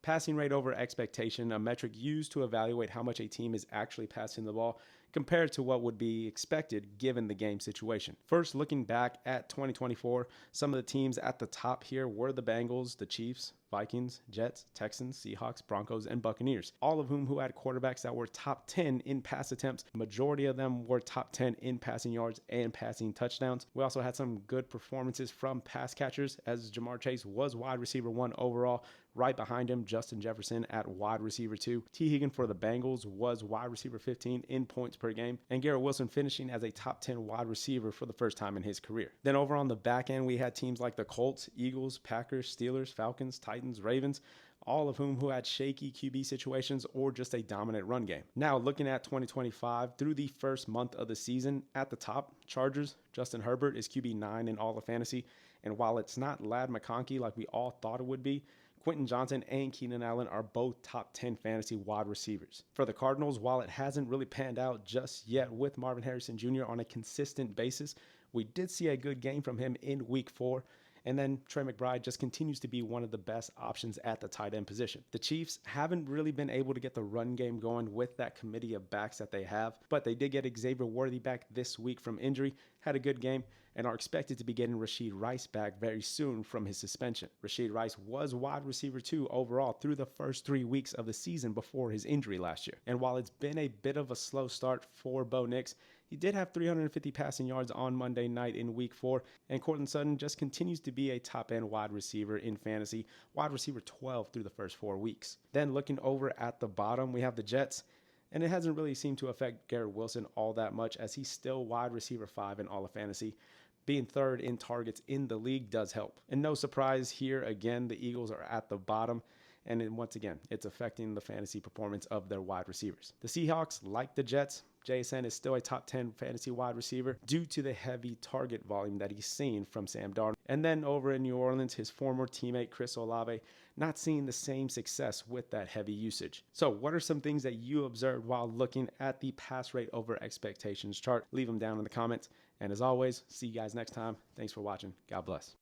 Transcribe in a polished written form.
Passing rate over expectation, a metric used to evaluate how much a team is actually passing the ball compared to what would be expected given the game situation. First, looking back at 2024, some of the teams at the top here were the Bengals, the Chiefs, Vikings, Jets, Texans, Seahawks, Broncos, and Buccaneers, all of whom had quarterbacks that were top 10 in pass attempts. Majority of them were top 10 in passing yards and passing touchdowns. We also had some good performances from pass catchers, as Ja'Marr Chase was wide receiver 1 overall. Right behind him, Justin Jefferson at wide receiver 2. T. Higgins for the Bengals was wide receiver 15 in points per game, and Garrett Wilson finishing as a top 10 wide receiver for the first time in his career. Then over on the back end, we had teams like the Colts, Eagles, Packers, Steelers, Falcons, Titans, Ravens, all of whom had shaky QB situations or just a dominant run game. Now, looking at 2025, through the first month of the season, at the top, Chargers, Justin Herbert is QB 9 in all of fantasy, and while it's not Ladd McConkey like we all thought it would be, Quentin Johnson and Keenan Allen are both top 10 fantasy wide receivers. For the Cardinals, while it hasn't really panned out just yet with Marvin Harrison Jr. on a consistent basis, we did see a good game from him in week 4. And then Trey McBride just continues to be one of the best options at the tight end position. The Chiefs haven't really been able to get the run game going with that committee of backs that they have, but they did get Xavier Worthy back this week from injury, had a good game, and are expected to be getting Rashee Rice back very soon from his suspension. Rashee Rice was wide receiver 2 overall through the first 3 weeks of the season before his injury last year. And while it's been a bit of a slow start for Bo Nix, he did have 350 passing yards on Monday night in week 4, and Courtland Sutton just continues to be a top-end wide receiver in fantasy, wide receiver 12 through the first 4 weeks. Then looking over at the bottom, we have the Jets, and it hasn't really seemed to affect Garrett Wilson all that much, as he's still wide receiver 5 in all of fantasy. Being third in targets in the league does help. And no surprise here, again, the Eagles are at the bottom. And then once again, it's affecting the fantasy performance of their wide receivers. The Seahawks, like the Jets, JSN is still a top 10 fantasy wide receiver due to the heavy target volume that he's seen from Sam Darnold. And then over in New Orleans, his former teammate Chris Olave not seeing the same success with that heavy usage. So what are some things that you observed while looking at the pass rate over expectations chart? Leave them down in the comments. And as always, see you guys next time. Thanks for watching. God bless.